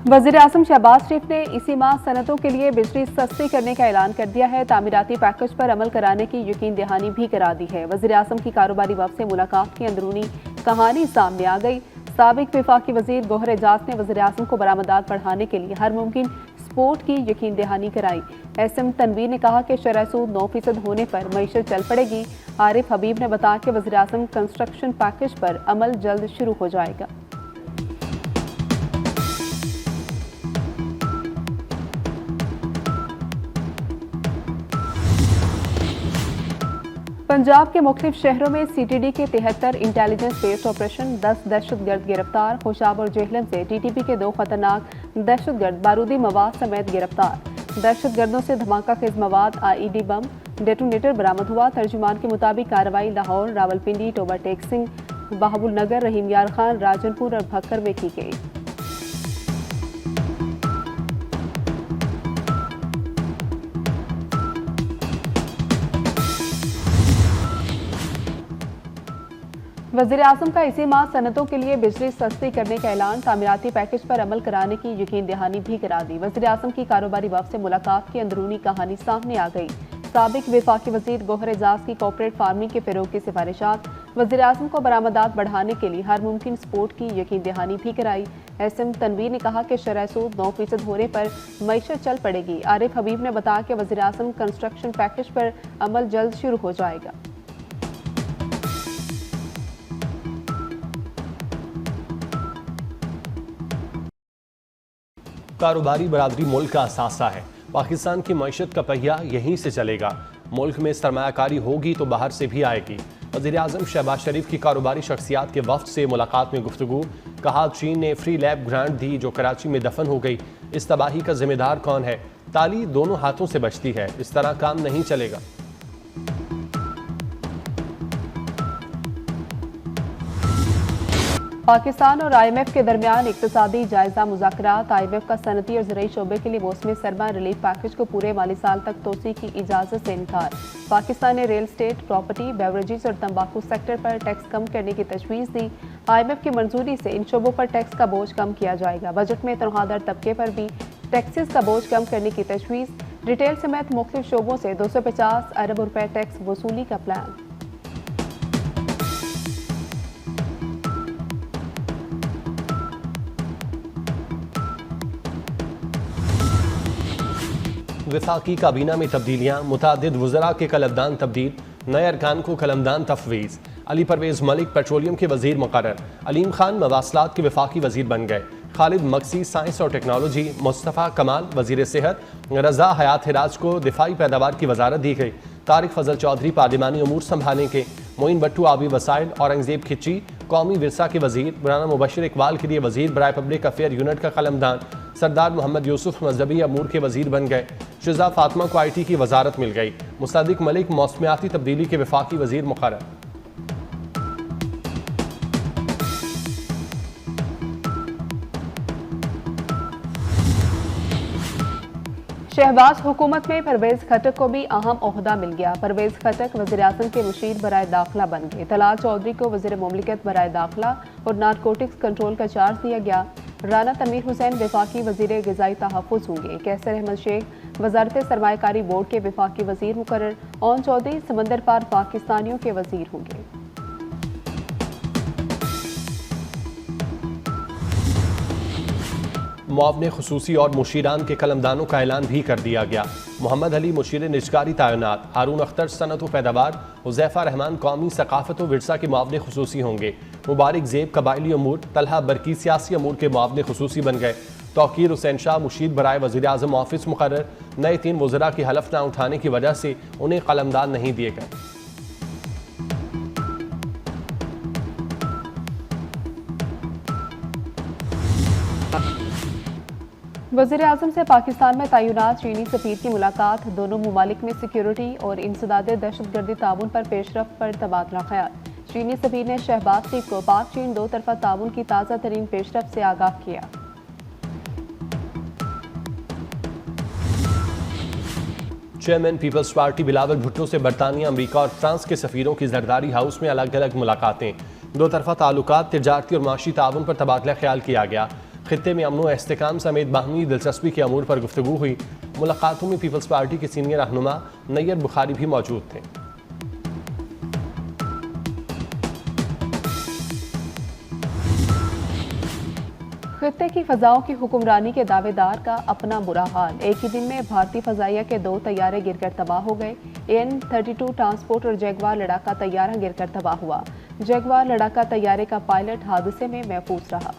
वज़ीर आज़म शहबाज शरीफ ने इसी माह सनतों के लिए बिजली सस्ती करने का ऐलान कर दिया है। तामीराती पैकेज पर अमल कराने की यकीन दहानी भी करा दी है। वज़ीर आज़म की कारोबारी वफ़द से मुलाकात की अंदरूनी कहानी सामने आ गई। साबिक वफाकी वज़ीर गौहर एजाज ने वज़ीर आज़म को बरामदात बढ़ाने के लिए हर मुमकिन सपोर्ट की यकीन दहानी कराई। SM तनवीर ने कहा कि शरह सूद 9% होने पर मईशत चल पड़ेगी। आरिफ हबीब ने बताया कि वज़ीर आज़म कंस्ट्रक्शन पैकेज पर अमल जल्द शुरू हो जाएगा। पंजाब के मुख्तलिफ शहरों में CTD के 73 इंटेलिजेंस बेस्ड ऑपरेशन, 10 दहशतगर्द गिरफ्तार। खुशाब और जेहलम से TTP के 2 खतरनाक दहशतगर्द बारूदी मवाद समेत गिरफ्तार। दहशतगर्दों से धमाका खेज मवाद, IED बम, डेटोनेटर बरामद हुआ। तर्जुमान के मुताबिक कार्रवाई लाहौर, रावलपिंडी, टोबा टेक सिंह, बहाबुल नगर, रहीम यार खान, राजनपुर और भक्कर में की गई। वज़ीर आज़म का इसी माह सनतों के लिए बिजली सस्ती करने का ऐलान, तामीराती पैकेज पर अमल कराने की यकीन दहानी भी करा दी। वज़ीर आज़म की कारोबारी वफ़द से मुलाकात की अंदरूनी कहानी सामने आ गई। साबिक वफाकी वज़ीर गौहर एजाज की कॉर्पोरेट फार्मिंग के फ़रोग़ की सिफारिशात, वज़ीर आज़म को बरामदात बढ़ाने के लिए हर मुमकिन सपोर्ट की यकीन दहानी भी कराई। SM तनवीर ने कहा कि शरह सूद 9% होने पर मईशत चल पड़ेगी। आरिफ हबीब ने बताया कि वज़ीर आज़म कंस्ट्रक्शन पैकेज पर अमल जल्द शुरू हो जाएगा। कारोबारी बरादरी मुल्क का असासा है। पाकिस्तान की मईशत का पहिया यहीं से चलेगा। मुल्क में सरमायाकारी होगी तो बाहर से भी आएगी। वज़ीर आज़म शहबाज शरीफ की कारोबारी शख्सियात के वफ्द से मुलाकात में गुफ्तगू। कहा, चीन ने फ्री लैब ग्रांट दी जो कराची में दफन हो गई। इस तबाही का जिम्मेदार कौन है? ताली दोनों हाथों से बचती है, इस तरह काम नहीं चलेगा। पाकिस्तान और IMF के दरमियान इक्तिसादी जायजा मुज़ाकरात। IMF का सनती और ज़राई शोबे के लिए मौसमी सरमा रिलीफ पैकेज को पूरे माली साल तक तोसी की इजाज़त से इनकार। पाकिस्तान ने रियल स्टेट, प्रॉपर्टी, बेवरेजेस और तंबाकू सेक्टर पर टैक्स कम करने की तजवीज़ दी। IMF की मंजूरी से इन शोबों पर टैक्स का बोझ कम किया जाएगा। बजट में तनख्वाहदार तबके पर भी टैक्सेस का बोझ कम करने की तजवीज़। रिटेल समेत मुख्तलिफ शोबों से 250 अरब रुपए टैक्स वसूली का प्लान। वफाकी काबीना में तब्दीलियाँ, मुतादिद वज़रा के कलमदान तब्दील, नए अरकान को कलमदान तफवीज़। अली परवेज़ मलिक पेट्रोलियम के वज़ीर मुकर्रर। अलीम खान मवासलात के वफाकी वज़ीर बन गए। खालिद मक्सी साइंस और टेक्नोलॉजी। मुस्तफ़ा कमाल वज़ीर सेहत। रज़ा हयात हिराज को दिफाई पैदावार की वजारत दी गई। तारिक फजल चौधरी पार्लिमानी अमूर संभालेंगे। मोइन भट्टू आबी वसाइल। औरंगजेब खिची कौमी विरसा के वज़ीर। राना मुबशिर इकबाल के लिए वज़ीर बराए पब्लिक अफेयर यूनिट का कलमदान। सरदार मोहम्मद यूसुफ मजहबी अमूर के वज़ीर बन गए। शिजा फातिमा को IT की वजारत मिल गई। मुस्तदिक मलिक मौसमियाती तब्दीली के वफाकी वज़ीर मुकर्रर। शहबाज हुकूमत में परवेज खटक को भी अहम ओहदा मिल गया। परवेज खटक वज़ीर आज़म के मुशीर बराए दाखिला बन गए। तलाल चौधरी को वज़ीर मुमलिकत बराए दाखिला और नारकोटिक्स कंट्रोल का चार्ज दिया गया। राना तनवीर हुसैन वफाकी वज़ीर ग़िज़ाई तहफ़्फ़ुज़ होंगे। कैसर अहमद शेख वज़ारत सरमायाकारी बोर्ड के वफाकी वज़ीर मुकर्रर। ओन चौधरी समंदर पार पाकिस्तानियों के वज़ीर होंगे। मुआवने खुसूसी और मुशीरान के कलमदानों का ऐलान भी कर दिया गया। मोहम्मद अली मुशीर निजकारी तैनात। हारून अख्तर सनत व पैदावार। हुज़ैफ़ा रहमान कौमी सकाफ़त व विरसा के मुआवने खुसूसी होंगे। मुबारक ज़ेब कबायली अमूर। तलहा बरकी सियासी अमूर के मुआवने खुसूसी बन गए। तौकीर हुसैन शाह मुशीर बराए वज़ीर आज़म ऑफिस मुकर्रर। नए 3 वज़रा की हलफ न उठाने की वजह से उन्हें कलमदान नहीं दिए गए। वज़ीर आज़म से पाकिस्तान में तैनात चीनी सफ़ीर की मुलाकात। दोनों मुमालिक में सिक्योरिटी और इंसदाद दहशतगर्दी ताउन पर पेशरफ पर तबादला ख्याल। चीनी सफ़ीर ने शहबाज शरीफ को पाक चीन 2 तरफ़ा ताउन की ताज़ा तरीन पेशरफ से आगाह किया। Chairman Peoples Party Bilawal Bhutto से बरतानिया, अमरीका और फ्रांस के सफ़ीरों की जरदारी हाउस में अलग अलग मुलाकातें। 2 तरफ़ा ताल्लुकात, तिजारती और माशी ताउन पर तबादला ख्याल किया गया। खित्ते में अमन व इस्तेकाम समेत बाहमी दिलचस्पी के अमूर पर गुफ्तगू हुई। मुलाकातों में पीपल्स पार्टी के सीनियर रहनुमा नैयर बुखारी भी मौजूद थे। खित्ते की फजाओं की हुक्मरानी के दावेदार का अपना बुरा हाल। एक ही दिन में भारतीय फजाइया के 2 तैयारे गिरकर तबाह हो गए। AN-32 ट्रांसपोर्ट और जैगवार लड़ाका तैयारा गिरकर तबाह हुआ। जैगवार लड़ाका तैयारे का पायलट हादसे में महफूज रहा।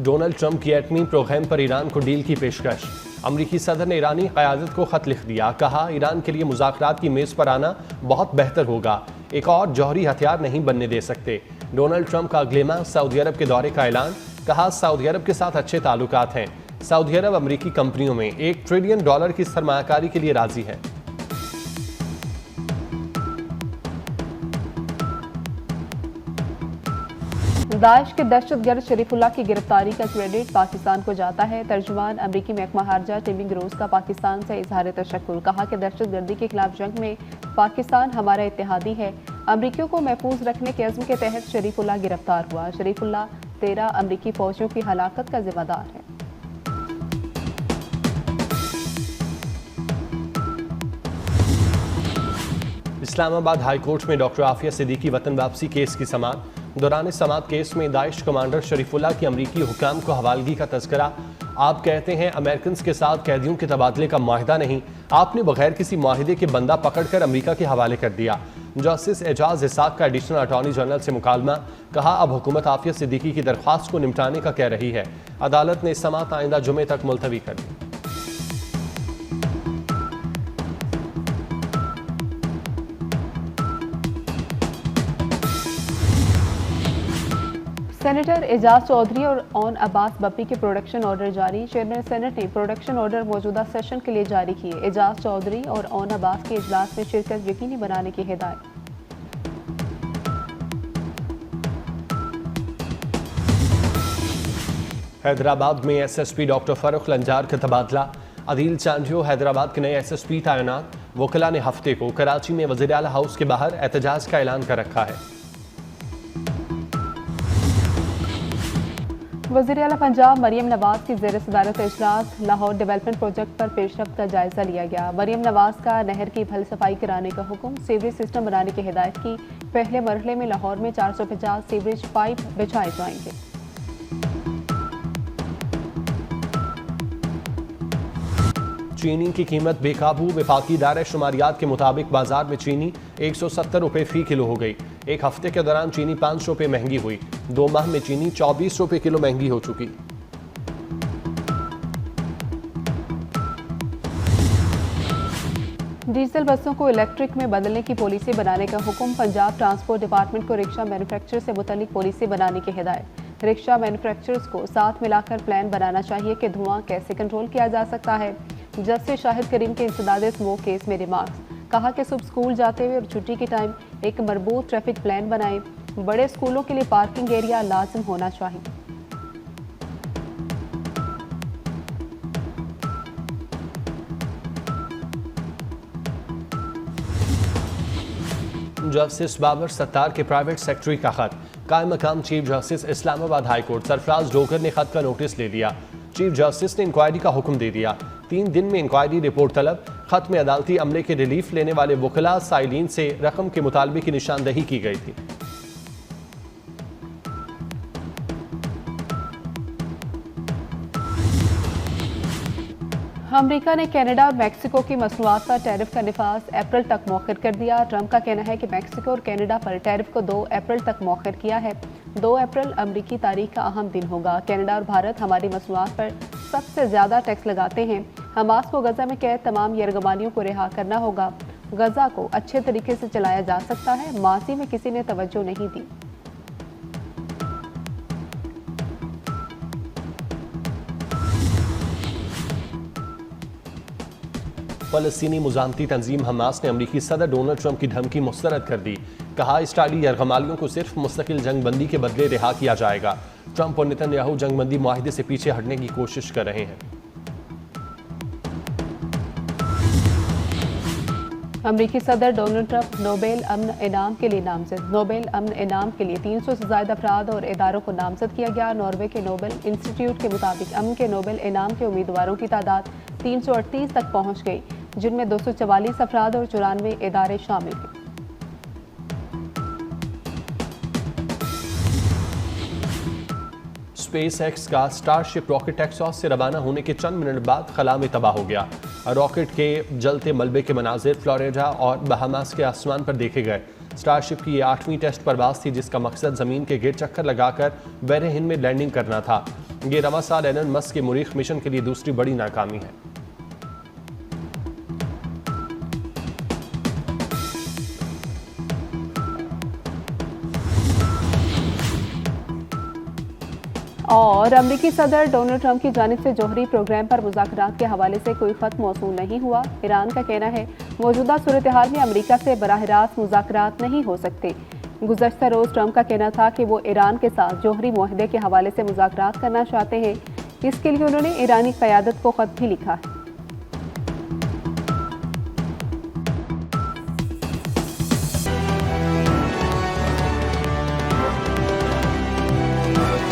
डोनाल्ड ट्रंप की एटमी प्रोग्राम पर ईरान को डील की पेशकश। अमरीकी सदर ने ईरानी क़यादत को खत लिख दिया। कहा, ईरान के लिए मुज़ाकरात की मेज़ पर आना बहुत बेहतर होगा। एक और जौहरी हथियार नहीं बनने दे सकते। डोनाल्ड ट्रंप का अगले माह सऊदी अरब के दौरे का ऐलान। कहा, सऊदी अरब के साथ अच्छे ताल्लुकात हैं। सऊदी अरब अमरीकी कंपनियों में $1 ट्रिलियन की सरमायाकारी के लिए राजी है। दाइश के दहशतगर्द शरीफुल्लाह की गिरफ्तारी का क्रेडिट पाकिस्तान को जाता है। तर्जुमान अमरीकी महकमा खारजा टिमिंग रोज का पाकिस्तान से इजहार तशक्कुर। कहा कि दहशतगर्दी के खिलाफ जंग में पाकिस्तान हमारा इत्तेहादी है। अमरीकियों को महफूज रखने के अज़्म के तहत शरीफुल्लाह गिरफ्तार हुआ। शरीफुल्लाह 13 अमरीकी फौजियों की हलाकत का जिम्मेदार है। इस्लामाबाद हाई कोर्ट में डॉक्टर आफिया सिद्दीकी वतन वापसी केस की समाअत। दौरान समाअत केस में दाइश कमांडर शरीफुल्लाह की अमरीकी हुकाम को हवालगी का तज़किरा। आप कहते हैं अमेरिकन के साथ कैदियों के तबादले का माहिदा नहीं, आपने बगैर किसी माहिदे के बंदा पकड़कर अमरीका के हवाले कर दिया। जस्टिस एजाज इसाक का एडिशनल अटॉर्नी जनरल से मुकालमा। कहा, अब हुकूमत आफिया सिद्दीकी की दरख्वास्त को निपटाने का कह रही है। अदालत ने समाअत आइंदा जुमे तक मुलतवी कर दी। सेनेटर एजाज चौधरी और ओन अब्बास बप्पी के प्रोडक्शन ऑर्डर जारी। चेयरमैन सेनेट ने प्रोडक्शन ऑर्डर मौजूदा सेशन के लिए जारी किए। एजाज चौधरी और ओन अब्बास के इजलास में शिरकत यकीनी बनाने की हिदायत। हैदराबाद में SSP डॉक्टर फरुख लंजार का तबादला। अदील चांडियो हैदराबाद के नए SSP तैनात। वकला ने हफ्ते को कराची में वज़ीर आला हाउस के बाहर एहतजाज का ऐलान कर रखा है। वज़ीर आला पंजाब मरियम नवाज की ज़ेर सदारत इजलास। लाहौर डेवलपमेंट प्रोजेक्ट पर पेशरफ्त का जायजा लिया गया। मरियम नवाज का नहर की भल सफाई कराने का हुक्म। सीवरेज सिस्टम बनाने की हिदायत की। पहले मरहले में लाहौर में 450 सीवरेज पाइप बिछाए जाएंगे। चीनी की कीमत बेकाबू। वफाकी दायरा शुमारियात के मुताबिक बाजार में चीनी 170 रुपये फी किलो हो गई। एक हफ्ते के दौरान चीनी 5 रुपये महंगी हुई। 2 माह में चीनी 24 रुपये किलो महंगी हो चुकी। डीजल बसों को इलेक्ट्रिक में बदलने की पॉलिसी बनाने का हुक्म। पंजाब ट्रांसपोर्ट डिपार्टमेंट को रिक्शा मैन्युफैक्चरर से मुतल्लिक पॉलिसी बनाने की हिदायत। रिक्शा मैन्युफैक्चरर्स को साथ मिलाकर प्लान बनाना चाहिए कि धुआं कैसे कंट्रोल किया जा सकता है। जस्टिस शाहिद करीम के इंसदाद स्मोक केस में रिमार्क्स। कहा कि सुबह स्कूल जाते हुए और छुट्टी के टाइम एक मरबूत ट्रैफिक प्लान बनाएं। बड़े स्कूलों के लिए पार्किंग एरिया लाजिम होना चाहिए। जस्टिस बाबर सत्तार के प्राइवेट सेक्रेटरी का खत। कायम मकाम chief justice Islamabad high court Sarfaraz Dogar ने खत का नोटिस ले लिया। चीफ जस्टिस ने इंक्वायरी का हुक्म दे दिया। 3 दिन में इंक्वायरी रिपोर्ट तलब। खत में अदालती अमले के रिलीफ लेने वाले वकला साइलिन से रकम के मुतालबे की निशानदही की गई थी। अमरीका ने कनाडा और मैक्सिको की मसनूआत पर टैरिफ का निफाज अप्रैल तक मौखर कर दिया। ट्रंप का कहना है कि मैक्सिको और कनाडा पर टैरिफ को 2 अप्रैल तक मौखर किया है। 2 अप्रैल अमरीकी तारीख का अहम दिन होगा। कनाडा और भारत हमारी मसनूआत पर सबसे ज़्यादा टैक्स लगाते हैं। हमास को गजा में कैद तमाम यरगमानियों को रिहा करना होगा। गजा को अच्छे तरीके से चलाया जा सकता है। माजी में किसी ने तवज्जो नहीं दी। फलस्तीनी मुजामती तंजीम हमास ने अमरीकी सदर डोनाल्ड ट्रंप की धमकी मुस्तरद कर दी। कहा, इसराइली यरगमालियों को सिर्फ मुस्तकिल जंगबंदी के बदले रिहा किया जाएगा। ट्रंप और नेतन्याहू जंगबंदी मुआहिदे से पीछे हटने की कोशिश कर रहे हैं। अमरीकी सदर डोनाल्ड ट्रंप नोबेल अमन इनाम के लिए नामजद। नोबेल अमन इनाम के लिए 300 से ज्यादा अफराद और इदारों को नामजद किया गया। नॉर्वे के नोबेल इंस्टीट्यूट के मुताबिक अमन के नोबेल इनाम के उम्मीदवारों की तादाद 338 तक पहुंच गई, जिनमें 244 अफराद और 94 इदारे शामिल हैं। स्पेस एक्स का स्टारशिप रॉकेट टेक्सास से रवाना होने के चंद मिनट बाद खला में तबाह हो गया। रॉकेट के जलते मलबे के मनाजिर फ्लोरिडा और बहामास के आसमान पर देखे गए। स्टारशिप की ये 8वीं टेस्ट परवाज थी, जिसका मकसद ज़मीन के गिर्द चक्कर लगाकर बहरे हिंद में लैंडिंग करना था। ये रवा साल एलन मस्क के मुरीख मिशन के लिए दूसरी बड़ी नाकामी है। और अमरीकी सदर डोनाल्ड ट्रंप की जानिब से जौहरी प्रोग्राम पर मुज़ाकरात के हवाले से कोई ख़त मौसूल नहीं हुआ। ईरान का कहना है मौजूदा सूरत हाल में अमरीका से बराह रास्त मुज़ाकरात नहीं हो सकते। गुज़श्ता रोज़ ट्रंप का कहना था कि वो ईरान के साथ जौहरी मुआहदे के हवाले से मुज़ाकरात करना चाहते हैं। इसके लिए उन्होंने ईरानी क़यादत को ख़त भी लिखा है।